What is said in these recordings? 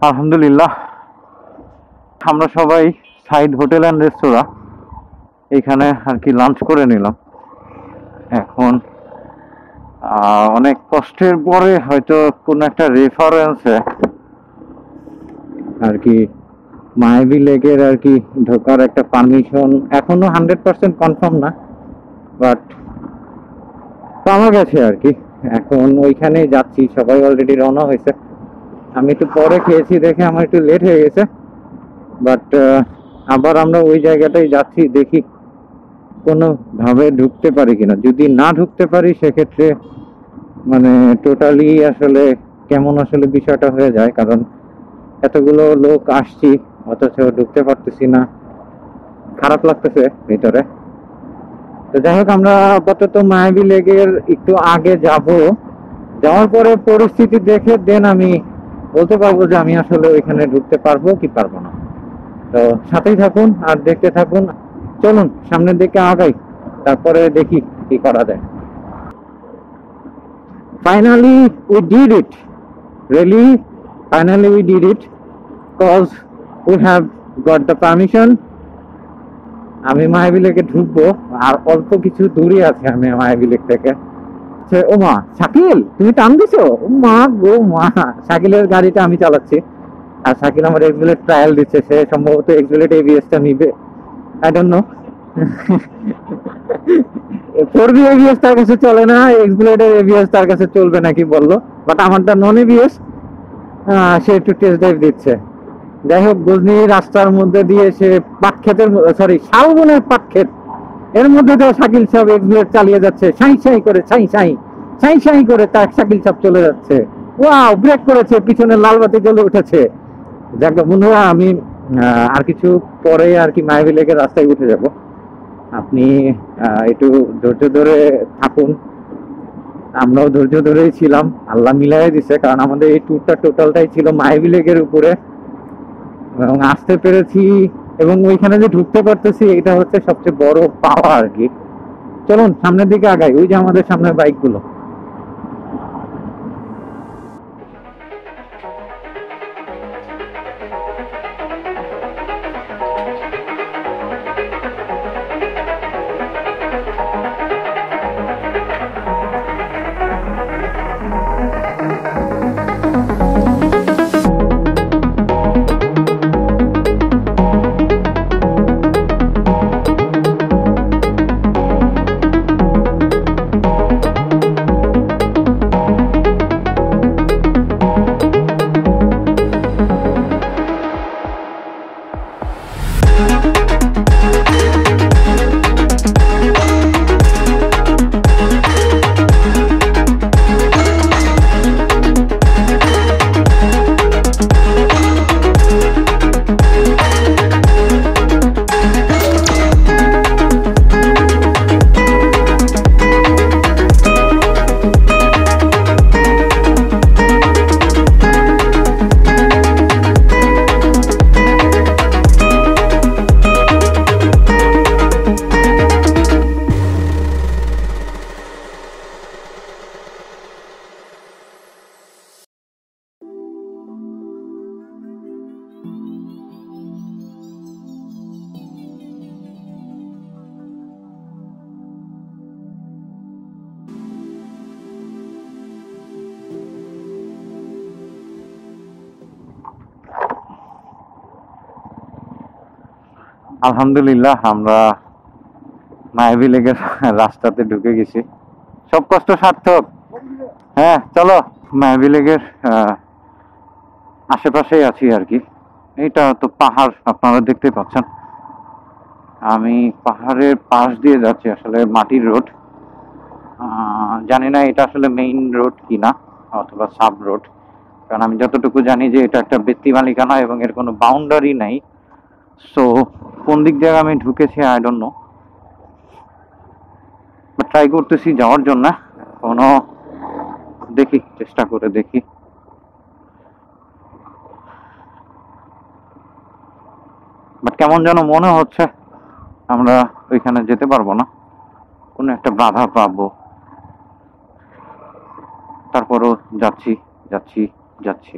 আলহামদুলিল্লাহ, আমরা সবাই সাইড হোটেল অ্যান্ড রেস্তোরাঁ এখানে আর কি লাঞ্চ করে নিলাম। এখন অনেক কষ্টের পরে হয়তো কোনো একটা রেফারেন্সে আর কি মায়াবী লেকের আর কি ঢোকার একটা পারমিশন এখনো 100% কনফার্ম না, বাট পাওয়া গেছে আর কি। এখন ওইখানে যাচ্ছি, সবাই অলরেডি রওনা হয়েছে। আমি একটু পরে খেয়েছি দেখে আমার একটু লেট হয়ে গেছে, বাট আবার আমরা ওই জায়গাটাই যাচ্ছি, দেখি কোনোভাবে ঢুকতে পারি কিনা। যদি না ঢুকতে পারি সেক্ষেত্রে মানে টোটালি আসলে কেমন আসলে বিষয়টা হয়ে যায়, কারণ এতগুলো লোক আসছি অথচ ঢুকতে পারতেছি না, খারাপ লাগতেছে ভিতরে। তো যাই হোক, আমরা আপাতত মায়াবী লেকের একটু আগে যাব, যাওয়ার পরে পরিস্থিতি দেখে দেন আমি বলতে পারবো যে আমি আসলে ওইখানে ঢুকতে পারবো কি পারবো না। তো সাথেই থাকুন আর দেখতে থাকুন। চলুন সামনের দিকে আগাই, তারপরে দেখি কি করা যায়। Finally we did it, really finally we did it, cause we have got the permission. আমি মায়াবী লেকে ঢুকবো, আর অল্প কিছু দূরে আছে আমি মায়াবী লেক থেকে। ও মা, শাকিল তুমি টান দিছো? ও মা গো মা, শাকিলের গাড়িটা আমি চালাচ্ছি আর শাকিল আমার এক্সিলেট ট্রায়াল দিচ্ছে। সে সম্ভবত এক্সিলেট এবিএসটা নিবে, I don't know. 4B ABS তার কাছে চলে না, এক্সিলেটের এবিএস তার কাছে চলবে নাকি বললো, বাট আমারটা নন এবিএস। সে একটু টেস্ট ড্রাইভ দিচ্ছে। যাই হোক, গজনি রাস্তার মধ্যে দিয়ে সে পাট ক্ষেতের, সরি শালবনের পাট ক্ষেত, এর মধ্যে তো শাকিল সাহেব এক্সিলেট চালিয়ে যাচ্ছে, সাই সাই করে, সাই সাই সাই সাই করে তার শাকিল সাহেব চলে যাচ্ছে। ওয়াও, ব্রেক করেছে, পিছনে লাল বাতি জ্বলে উঠেছে। যাক বন্ধুরা, আমি আর কিছু পরে আর কি মায়াবী লেকের রাস্তায় উঠে যাব। আপনি একটু ধৈর্য ধরে থাকুন। আমরাও ধৈর্য ধরেই ছিলাম, আল্লাহ মিলাই দিছে, কারণ আমাদের এই ট্যুরটা টোটালটাই ছিল মায়াবী লেকের উপরে, এবং আসতে পেরেছি এবং ওইখানে যে ঢুকতে পারতেছি এটা হচ্ছে সবচেয়ে বড় পাওয়া আর কি। চলুন সামনের দিকে আগাই, ওই যে আমাদের সামনের বাইকগুলো। আলহামদুলিল্লাহ, আমরা মায়াবী লেকের রাস্তাতে ঢুকে গেছি, সব কষ্ট সার্থক। হ্যাঁ চলো, মায়াবী লেকের আশেপাশেই আছি আর কি। এইটা তো পাহাড়, আপনারা দেখতে পাচ্ছেন। আমি পাহাড়ের পাশ দিয়ে যাচ্ছি, আসলে মাটির রোড। জানি না এটা আসলে মেইন রোড কিনা অথবা সাব রোড, কারণ আমি যতটুকু জানি যে এটা একটা ব্যক্তি মালিকানা এবং এর কোনো বাউন্ডারি নাই। সো কোন দিক দিয়ে আমি ঢুকেছি আই ডোন্ট নো, ট্রাই করতেছি যাওয়ার জন্য, কোনো দেখি, চেষ্টা করে দেখি। বাট কেমন যেন মনে হচ্ছে আমরা ওইখানে যেতে পারবো না, কোনো একটা বাধা পাবো। তারপরও যাচ্ছি যাচ্ছি যাচ্ছি।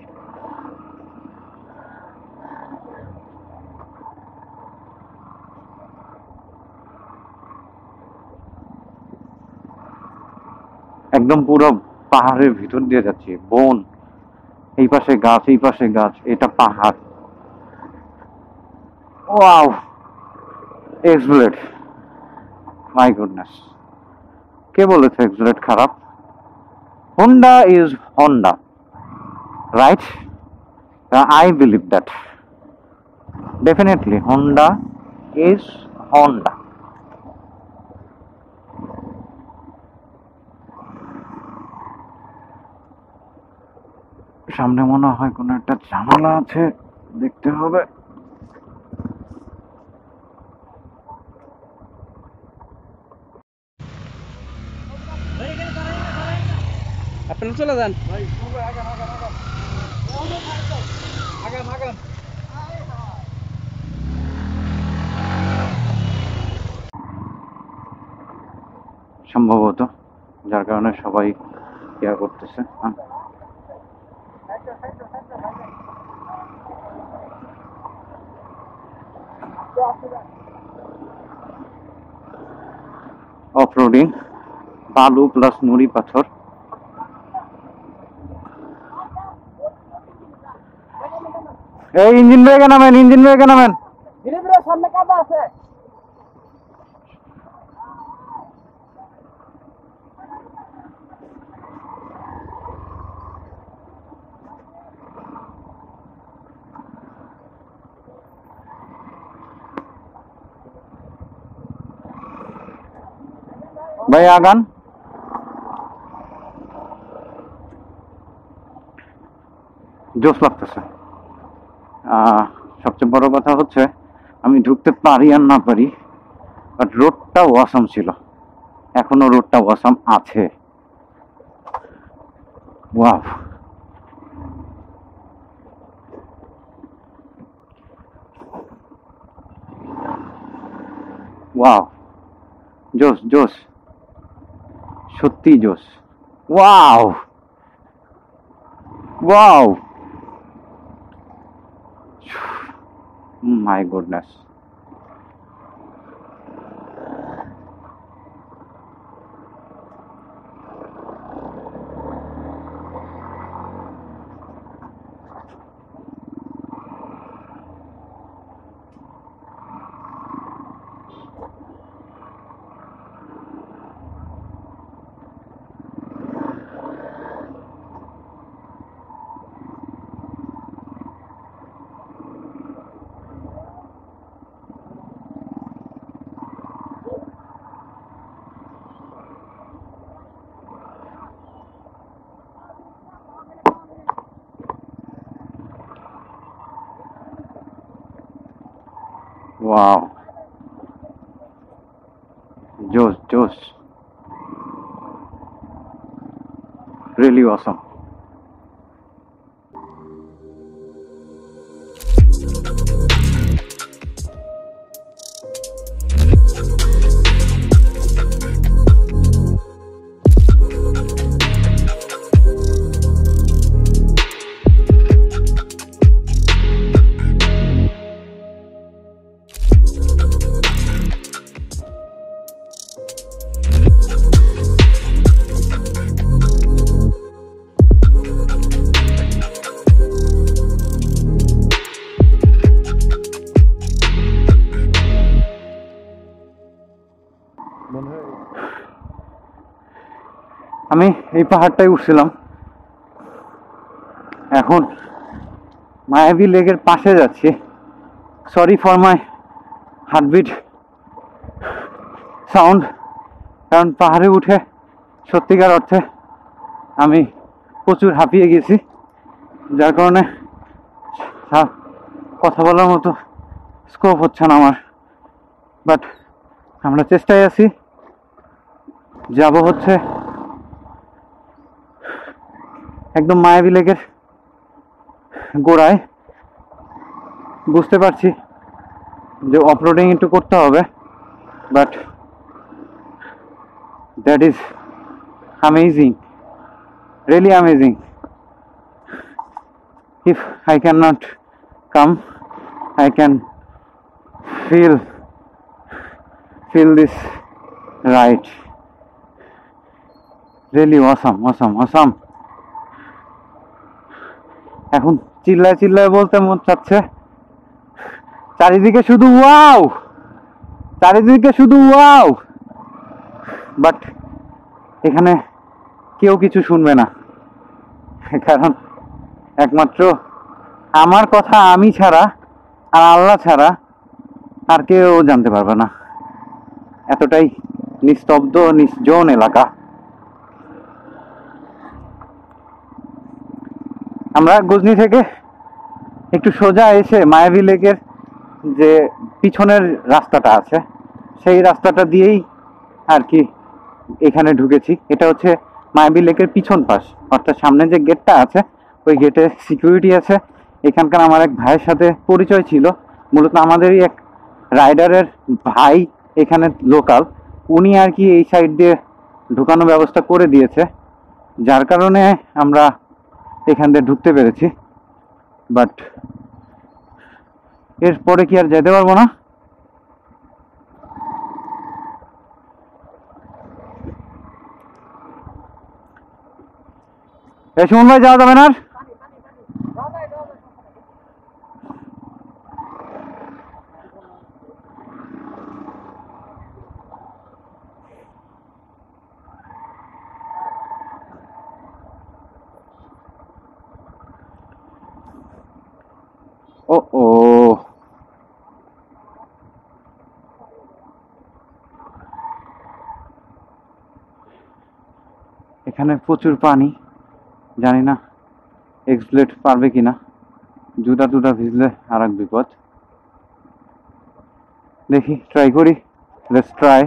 একদম পুরো পাহাড়ের ভিতর দিয়ে যাচ্ছি, বন, এই পাশে গাছ, এই পাশে গাছ, এটা পাহাড়। Wow, Xblade, my goodness. কে বলেছে এক্সব্লেড খারাপ? Honda is Honda, right? I believe that. Definitely Honda is Honda. সামনে মনে হয় কোনো একটা ঝামেলা আছে, দেখতে হবে। আপনারা চলে যান। সম্ভবত যার কারণে সবাই ইয়া করতেছে। অফরোডিং, বালু প্লাস নুড়ি পাথর। এই ইঞ্জিন ব্রেকে নামেন, ইঞ্জিন ব্রেকে নামেন। ধীরে ধীরে, সামনে কাদা আছে। ভাই আগান। জোশ লাগতেছে। সবচেয়ে বড় কথা হচ্ছে আমি ঢুকতে পারি আর না পারি, বাট রোডটা ওয়াসাম ছিল, এখনো রোডটা ওয়াসাম আছে। ওয়াও, ওয়াও, জোশ জোশ, সত্যি জোশ। Wow wow, my goodness. Wow, Josh, really awesome. আমি এই পাহাড়টাই উঠছিলাম, এখন মায়াবী লেকের পাশে যাচ্ছি। Sorry for my heartbeat sound, কারণ পাহাড়ে উঠে সত্যিকার অর্থে আমি প্রচুর হাঁপিয়ে গেছি, যার কারণে কথা বলার মতো স্কোপ হচ্ছে না আমার। বাট আমরা চেষ্টায় আছি, যাব হচ্ছে একদম মায়াবী লেকের গোড়ায়। বুঝতে পারছি যে অফরোডিং একটু করতে হবে, but that is amazing, really amazing. If I cannot come, I can feel this ride. Really awesome awesome awesome. এখন চিল্লায় চিল্লায় বলতে মন চাচ্ছে, চারিদিকে শুধু ওয়াও, চারিদিকে শুধু ওয়াও, বাট এখানে কেউ কিছু শুনবে না, কারণ একমাত্র আমার কথা আমি ছাড়া আর আল্লাহ ছাড়া আর কেউ জানতে পারবে না। এতটাই নিস্তব্ধ নির্জন এলাকা। আমরা গজনি থেকে একটু সোজা এসে মায়াবী লেকের যে পিছনের রাস্তাটা আছে সেই রাস্তাটা দিয়েই আর কি এখানে ঢুকেছি। এটা হচ্ছে মায়াবী লেকের পিছন পাশ, অর্থাৎ সামনে যে গেটটা আছে ওই গেটে সিকিউরিটি আছে। এখানকার আমার এক ভাইয়ের সাথে পরিচয় ছিল, মূলত আমাদেরই এক রাইডারের ভাই এখানে লোকাল, উনি আর কি এই সাইড দিয়ে ঢুকানোর ব্যবস্থা করে দিয়েছে, যার কারণে আমরা এখান দিয়ে ঢুকতে পেরেছি। বাট এরপরে কি আর যেতে পারবো না? এই সুমন ভাই, যাওয়া যাবে না আর? ও ও, এখানে প্রচুর পানি, জানি না এক্সপ্লেট পারবে কিনা, জুতা টুটা ভিজলে আর এক বিপদ। দেখি, ট্রাই করি, লেটস ট্রাই।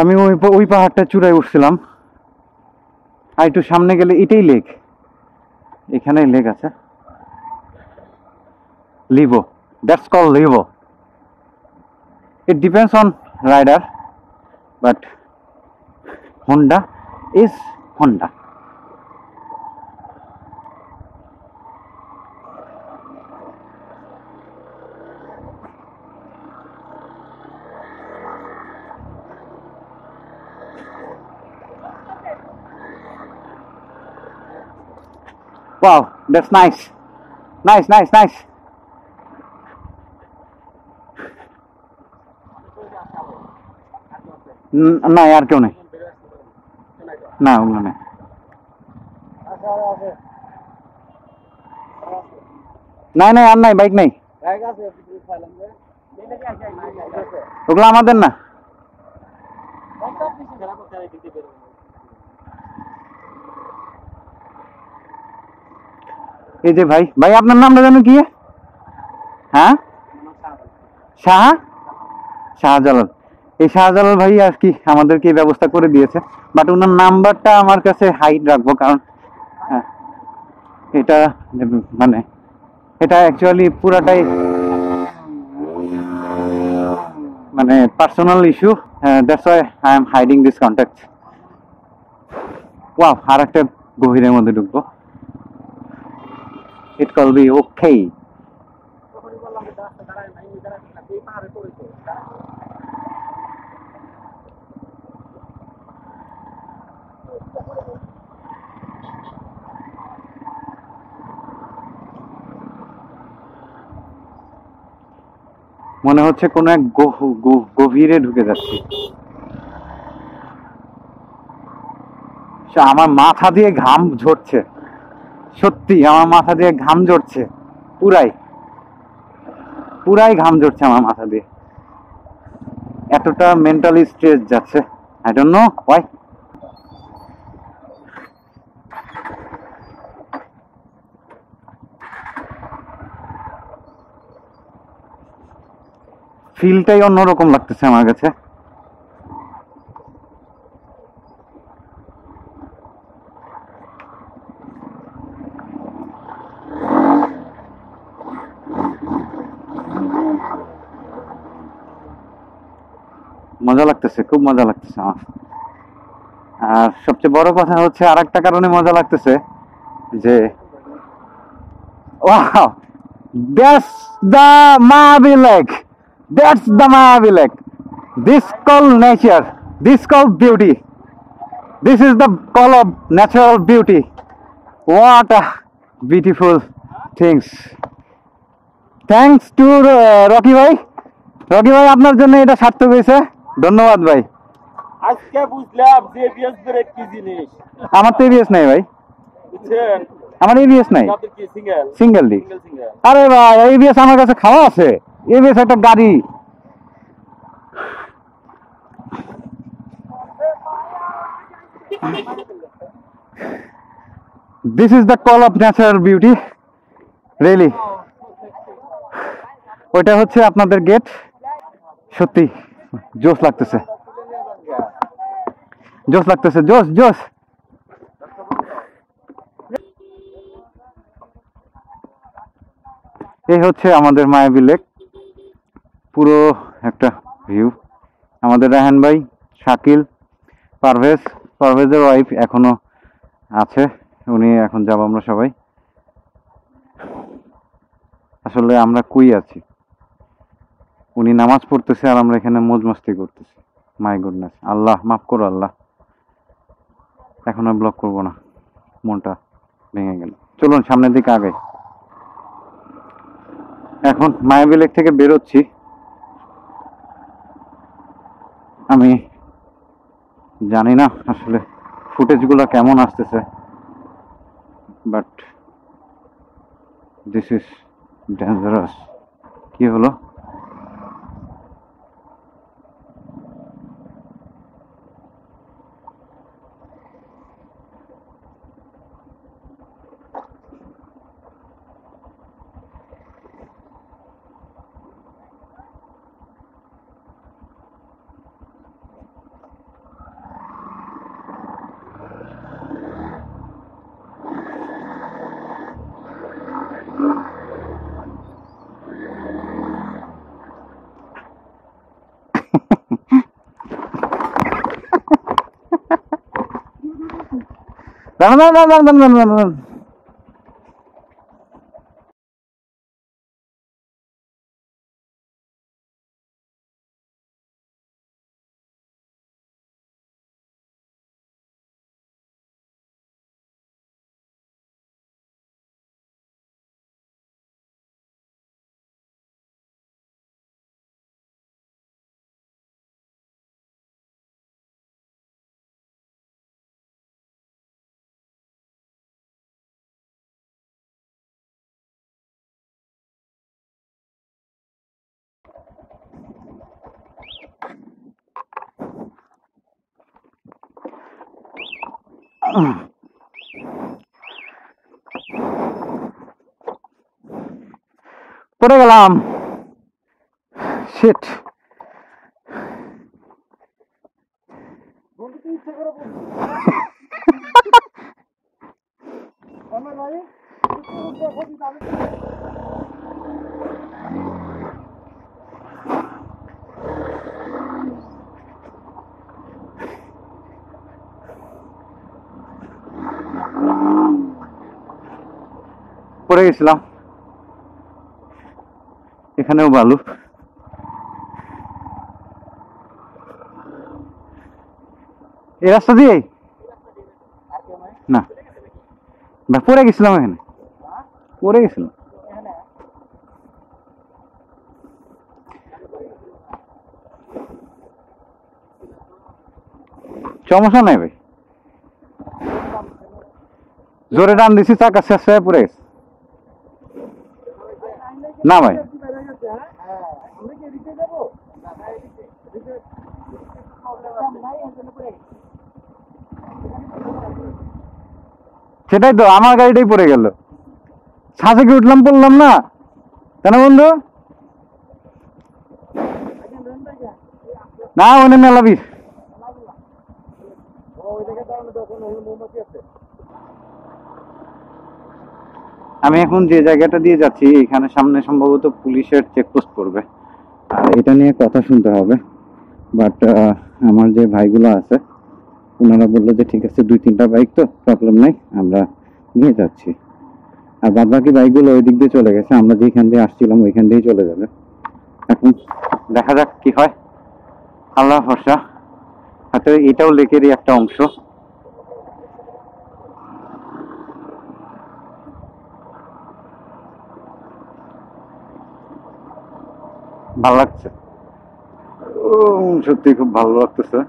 আমি ওই পাহাড়টা চূড়ায় উঠছিলাম, আর একটু সামনে গেলে এটাই লেক, এখানেই লেক আছে, Livo, that's call Livo. It depends on rider, but Honda is Honda. Wow, that's nice. Nice, nice, nice. না আর কেউ নেই, না ওগুলো নেই। নাই নাই আর নাই, বাইক নাই, ওগুলো আমাদের না। এই যে ভাই, ভাই আপনার নামটা জানেন কি? হ্যাঁ, শাহজালাল। এই শাহজালাল ভাই আর কি আমাদেরকে ব্যবস্থা করে দিয়েছে, বাট ওনার নাম্বারটা আমার কাছে হাইড রাখবো, কারণ এটা মানে এটা অ্যাকচুয়ালি পুরাটাই মানে personal issue, that's why I am hiding this contact. Wow, আর একটা গভীরের মধ্যে ঢুকবো, ইট কল বি ওকে। মনে হচ্ছে কোনো এক গভীরে ঢুকে যাচ্ছি। আমার মাথা দিয়ে ঘাম ঝরছে, সত্যি আমার মাথা দিয়ে ঘাম ঝরছে, পুরাই পুরাই ঘাম ঝরছে আমার মাথা দিয়ে, এতটা মেন্টালি স্ট্রেস যাচ্ছে, আই ডোন্ট নো হোয়াই। ফিলটাই অন্যরকম লাগতেছে আমার কাছে। মজা লাগতেছে, খুব মজা লাগতেছে আমার। আর সবচেয়ে বড় কথা হচ্ছে আর একটা কারণে মজা লাগতেছে যে wow, that's the Mahavi Lake. That's the Mahavi Lake. This called nature. This called beauty. This is the call of natural beauty. What a beautiful things. Thanks to Rocky ভাই। রকি ভাই আপনার জন্য এটা সার্থক হয়েছে, ধন্যবাদ ভাই। আজকে বুঝলাম যে এবিএস ব্রেক কি জিনিস। আমার তো এবিএস নাই ভাই, বুঝছেন? আমার এবিএস নাই, আপনাদের কি সিঙ্গেল সিঙ্গেল ডিস্ক। সিঙ্গেল আরে ভাই এবিএস আমার কাছে খাওয়া আছে, এবিএস একটা গাড়ি। This is the call of natural beauty, really. ওইটা হচ্ছে আপনাদের গেট। সত্যি জোশ লাগতেছে, জোশ লাগতেছে, জোশ জোশ। এই হচ্ছে আমাদের মায়াবী লেক, পুরো একটা ভিউ। আমাদের রায়হান ভাই, শাকিল, পারভেজের ওয়াইফ এখনো আছে, উনি এখন যাব আমরা সবাই। আসলে আমরা কুই আছি, উনি নামাজ পড়তেছে আর আমরা এখানে মौज मस्ती করতেছি। মাই গুডনেস, আল্লাহ মাফ করো আল্লাহ, এখন আর ব্লক করবো না, মনটা ভেঙে গেল। চলুন সামনের দিকে আগে। এখন মায়াবী লেক থেকে বেরোচ্ছি। আমি জানি না আসলে ফুটেজগুলো কেমন আসতেছে, বাট দিস ইজ ডেঞ্জারাস। কি হলো? দাঁড়ান। পড়ে গেলাম, শিট। পড়ে গেছিলাম, এখানেও বালু। এই রাস্তা দিয়ে না, পড়ে গেছিলাম, এখানে পড়ে গেছিলাম। সমস্যা নাই ভাই, জোরে টান দিছি, চাকা শেষ হয়ে পড়ে গেছে। না ভাই, সেটাই তো, আমার গাড়িটাই পড়ে গেল। ছাঁচে কি উঠলাম, পড়লাম না কেন বন্ধু? না ওনে মেলাবি। আমি এখন যে জায়গাটা দিয়ে যাচ্ছি, এখানে সামনে সম্ভবত পুলিশের চেকপোস্ট পড়বে, আর এটা নিয়ে কথা শুনতে হবে। বাট আমার যে ভাইগুলো আছে ওনারা বললো যে ঠিক আছে 2-3টা বাইক তো প্রবলেম নাই, আমরা নিয়ে যাচ্ছি। আর বাদ বাকি বাইকগুলো ওই দিক দিয়ে চলে গেছে, আমরা যেখান দিয়ে আসছিলাম ওইখান দিয়েই চলে যাবে। এখন দেখা যাক কি হয়, আল্লাহ ভরসা। হয়তো এটাও লেকেরই একটা অংশ। ভালো লাগছে, সত্যি খুব ভালো লাগতেছে।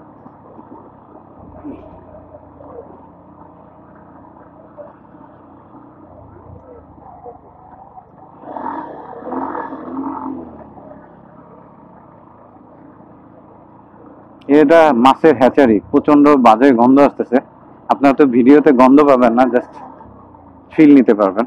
এটা মাছের হ্যাচারি, প্রচন্ড বাজে গন্ধ আসতেছে। আপনারা তো ভিডিওতে গন্ধ পাবেন না, জাস্ট ফিল নিতে পারবেন।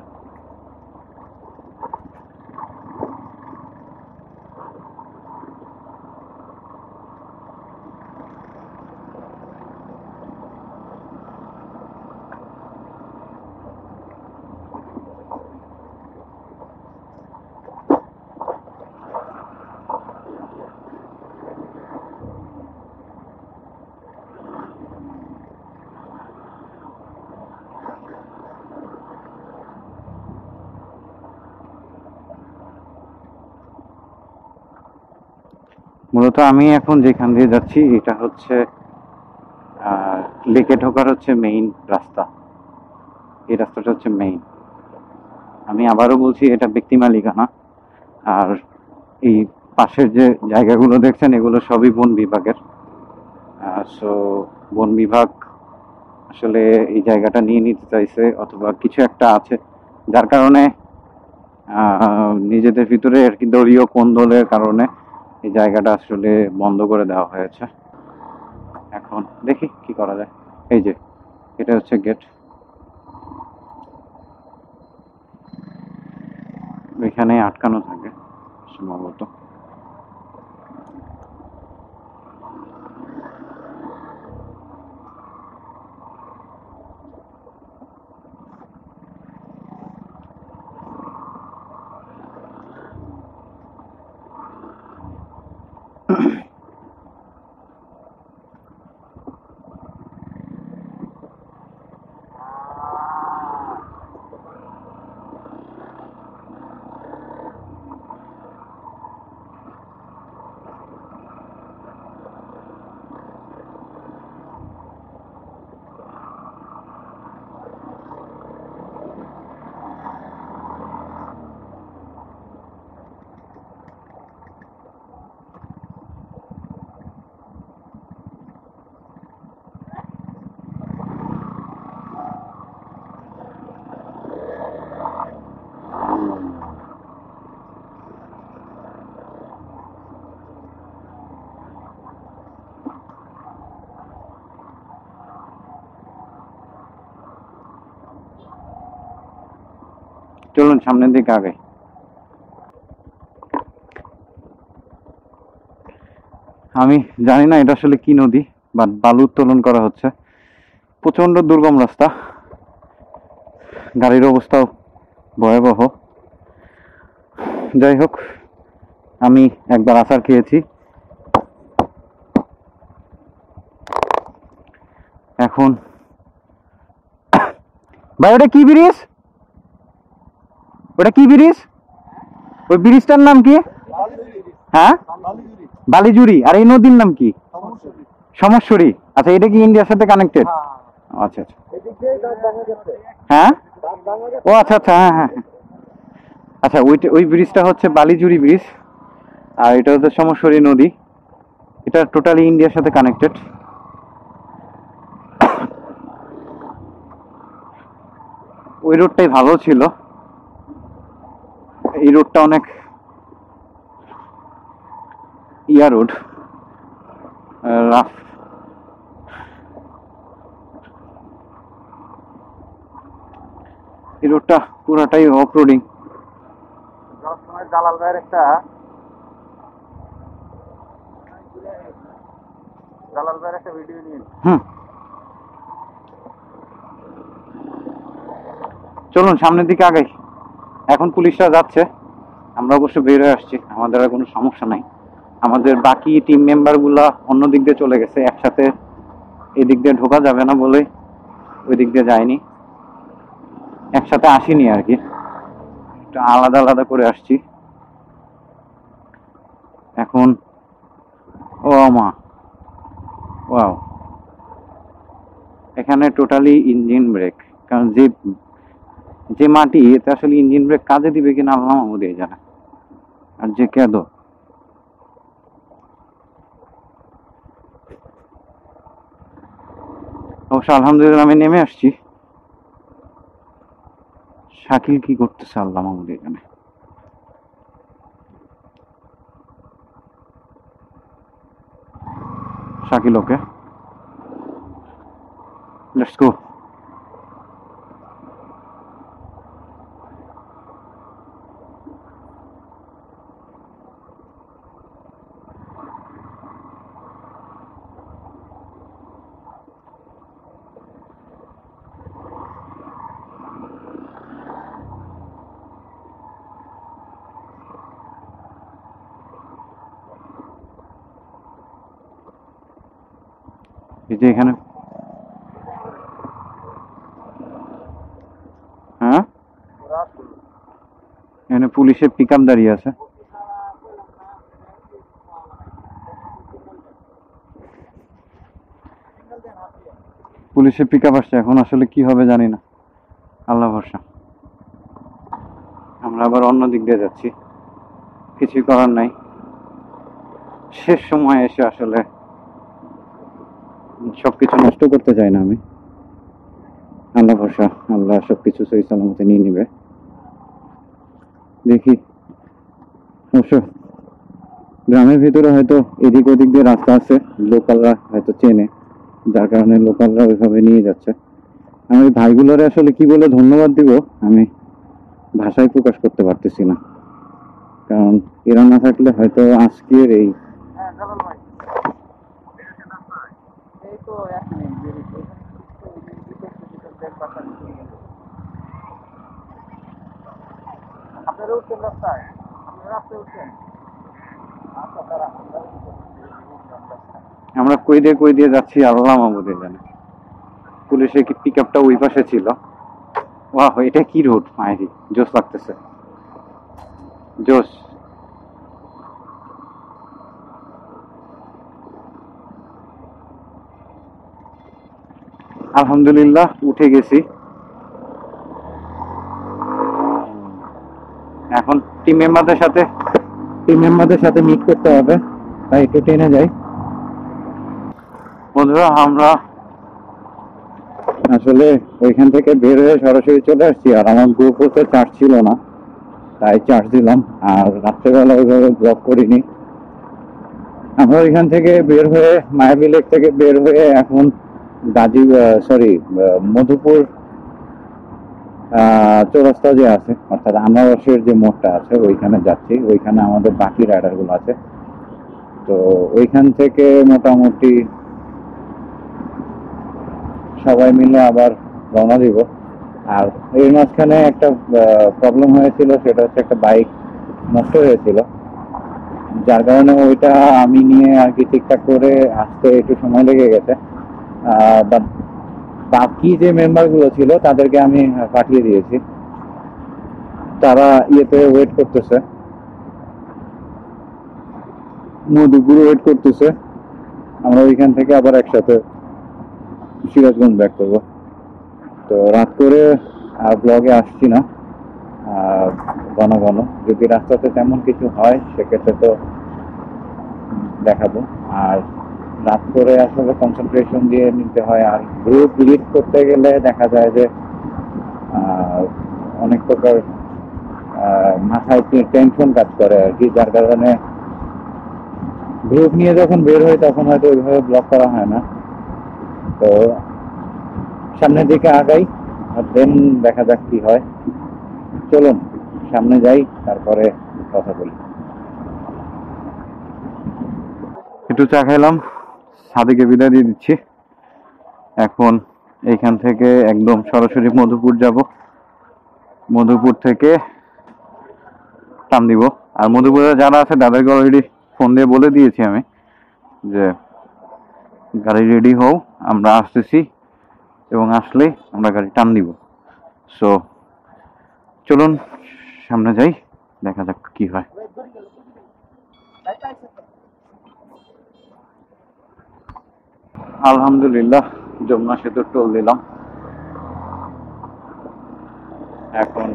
মূলত আমি এখন যেখান দিয়ে যাচ্ছি এটা হচ্ছে লেকে ঢোকার হচ্ছে মেইন রাস্তা। এই রাস্তাটা হচ্ছে মেইন। আমি আবারও বলছি এটা ব্যক্তি মালিকানা। আর এই পাশের যে জায়গাগুলো দেখছেন এগুলো সবই বন বিভাগের। সো বন বিভাগ আসলে এই জায়গাটা নিয়ে নিতে চাইছে, অথবা কিছু একটা আছে যার কারণে নিজেদের ভিতরে আর কি দলীয় কোন্দলের কারণে এই জায়গাটা আসলে বন্ধ করে দেওয়া হয়েছে। এখন দেখি কি করা যায়। এই যে এটা হচ্ছে গেট, এখানে আটকানো থাকে সম্ভবত। চলুন সামনের দিকে আগে। আমি জানি না এটা আসলে কি নদী, বাট বালু উত্তোলন করা হচ্ছে। প্রচন্ড দুর্গম রাস্তা, গাড়ির অবস্থাও ভয়াবহ। যাই হোক, আমি একবার আচার খেয়েছি, এখন ভাই ওটা কি ব্রিজ? ওটা কি ব্রিজ? ওই ব্রিজটার নাম কি? হ্যাঁ, বালিজুরি। আর এই নদীর নাম কি? সমস্বরী। আচ্ছা, এটা কি ইন্ডিয়ার সাথে কানেক্টেড? আচ্ছা আচ্ছা, হ্যাঁ, ও আচ্ছা আচ্ছা, হ্যাঁ হ্যাঁ। আচ্ছা, ওই ব্রিজটা হচ্ছে বালিজুরি ব্রিজ, আর এটা হচ্ছে সমস্বরী নদী। এটা টোটালি ইন্ডিয়ার সাথে কানেক্টেড। ওই রোডটাই ভালো ছিল, এই রোডটা অনেক ইয়া রোড, রাফ। এই রোডটা পুরাটাই অফ রোডিং। জালাল ভাইয়ের একটা ভিডিও নিয়ে চলুন সামনের দিকে আগাই। এখন পুলিশরা যাচ্ছে, আমরা অবশ্য বের হয়ে আসছি, আমাদের আর কোনো সমস্যা নাই। আমাদের বাকি টিম মেম্বার গুলা অন্য দিক দিয়ে চলে গেছে, একসাথে এদিক দিয়ে ঢোকা যাবে না বলে ওই দিক দিয়ে যাইনি, একসাথে আসিনি আর কি, একটু আলাদা আলাদা করে আসছি এখন। ও মা, ওয়াও, এখানে টোটালি ইঞ্জিন ব্রেক, কারণ যে যে মাটি এতে আসলে ইঞ্জিন ব্রেক কাজে দিবে কিনা আল্লাহ মাহমুদই জানে। আর যে কেদো, অবশ্য আলহামদুলিল্লাহ আমি নেমে আসছি। শাকিল কি করতেছে আল্লাহ মাহমুদই জানে। শাকিল ওকে, লেটস গো। এই যে এখানে, হ্যাঁ এখানে পুলিশের পিক আপ দাঁড়িয়ে আছে। পুলিশের পিক আপ আসছে, এখন আসলে কি হবে জানি না, আল্লাহ ভরসা। আমরা আবার অন্য দিক দিয়ে যাচ্ছি, কিছুই করার নাই, শেষ সময় এসে আসলে সবকিছু নষ্ট করতে চাই না আমি। আল্লাহ ভরসা, আল্লাহ সবকিছু সহি সালামতে নিয়ে নিবে, দেখি। অবশ্য গ্রামের ভিতরে হয়তো এদিক ওদিক দিয়ে রাস্তা আছে, লোকালরা হয়তো চেনে, যার কারণে লোকালরা ওইভাবে নিয়ে যাচ্ছে। আমি ভাইগুলোরে আসলে কি বলে ধন্যবাদ দিব আমি ভাষায় প্রকাশ করতে পারতেছি না, কারণ এরা না থাকলে হয়তো আজকের এই আপনারা উঠছেন রাস্তায়, আপনারা রাস্তায় উঠছেন। আচ্ছা তারা আমরা কই দিয়ে যাচ্ছি আল্লাহ মাহমুদের জানে। পুলিশের কি পিক আপটা ওই পাশে ছিল। ওয়াহ, এটা কি রোড মাইরি, জোস লাগতেছে, জোস। আলহামদুলিল্লাহ উঠে গেছি, এখন টিম মেম্বারদের সাথে মিট করতে হবে, তাই একটু ট্রেনে যাই। বন্ধুরা আমরা আসলে ওইখান থেকে বের হয়ে সরাসরি চলে আসছি, আর আমার গ্রুপে চার্জ ছিল না, তাই চার্জ দিলাম, আর রাত্রেবেলা ওইভাবে ব্লক করিনি। আমরা ওইখান থেকে বের হয়ে মায়াবী লেক থেকে বের হয়ে এখন মধুপুর চৌরাস্তা যে আছে, অর্থাৎ আনারসের যে মোড়টা আছে ওইখানে যাচ্ছি। ওইখানে আমাদের বাকি রাইডার গুলো আছে, তো ওইখান থেকে মোটামুটি সবাই মিলে আবার রওনা দিব। আর এর মাঝখানে একটা প্রবলেম হয়েছিল, সেটা হচ্ছে একটা বাইক নষ্ট হয়েছিল, যার কারণে ওইটা আমি নিয়ে আর কি ঠিকঠাক করে আসতে একটু সময় লেগে গেছে। বাট বাকি যে মেম্বার গুলো ছিল তাদেরকে আমি পাঠিয়ে দিয়েছি, তারা ইয়েতে ওয়েট করতেছে, মধুপুরে ওয়েট করতেছে। আমরা ওইখান থেকে আবার একসাথে সিরাজগঞ্জ ব্যাক করবো। তো রাত করে আর ব্লগে আসছি না, ঘন ঘন যদি রাস্তাতে তেমন কিছু হয় সেক্ষেত্রে তো দেখাবো। আর রাত করে আসলে কনসেন্ট্রেশন দিয়ে নিতে হয়, আর গ্রুপ লিড করতে গেলে দেখা যায় যে অনেক প্রকার মাথায় টেনশন কাজ করে আর কি, যার কারণে গ্রুপ নিয়ে যখন বের হয় তখন হয়তো ওইভাবে ব্লক করা হয় না। তো সামনের দিকে আগাই, আর দেন দেখা যাক কি হয়। চলুন সামনে যাই, তারপরে কথা বলি। একটু চা খাইলাম, সাদিকে বিদায় দিয়ে দিচ্ছি। এখন এইখান থেকে একদম সরাসরি মধুপুর যাব, মধুপুর থেকে টান দিব। আর মধুপুরে যারা আছে তাদেরকে অলরেডি ফোন দিয়ে বলে দিয়েছি আমি যে গাড়ি রেডি হও, আমরা আসতেছি এবং আসলে আমরা গাড়ি টান দিব। সো চলুন সামনে যাই, দেখা যাক কি হয়। আলহামদুলিল্লাহ যমুনা সেতু টোল দিলাম। এখন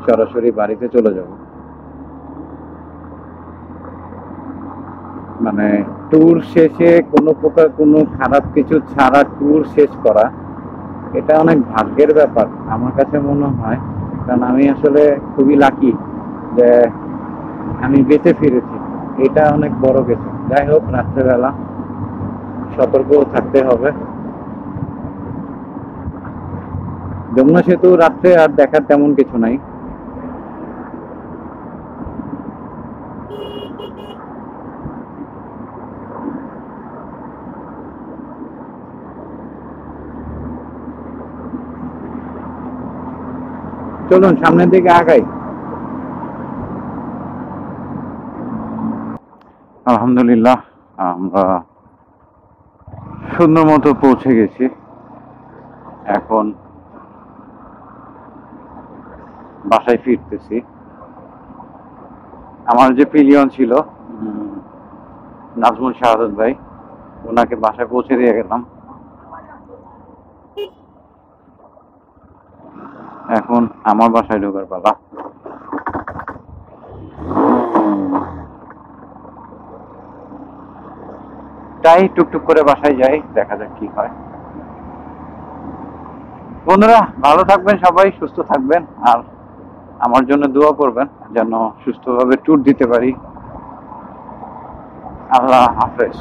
সরাসরি বাড়িতে চলে যাব। মানে ট্যুর শেষে কোনো প্রকার কোনো খারাপ কিছু ছাড়া ট্যুর শেষ করা, এটা অনেক ভাগ্যের ব্যাপার আমার কাছে মনে হয়। কারণ আমি আসলে খুবই লাকি যে আমি বেঁচে ফিরেছি, এটা অনেক বড় কিছু। যাই হোক, রাত্রেবেলা সতর্ক থাকতে হবে। যমুনা সেতু রাত্রে আর দেখার তেমন কিছু নাই। চলুন সামনের দিকে আগাই। আলহামদুলিল্লাহ আমরা সুন্দর মতো পৌঁছে গেছি। এখন বাসায় ফিরতেছি। আমার যে পিলিয়ন ছিল নাজমুল শাহাদত ভাই, ওনাকে বাসায় পৌঁছে দিয়ে গেলাম। এখন আমার বাসায় ঢোকার পালা। তাই টুকটুক করে বাসায় যাই, দেখা যাক কি হয়। বন্ধুরা ভালো থাকবেন, সবাই সুস্থ থাকবেন, আর আমার জন্য দোয়া করবেন যেন সুস্থভাবে ট্যুর দিতে পারি। আল্লাহ হাফেজ।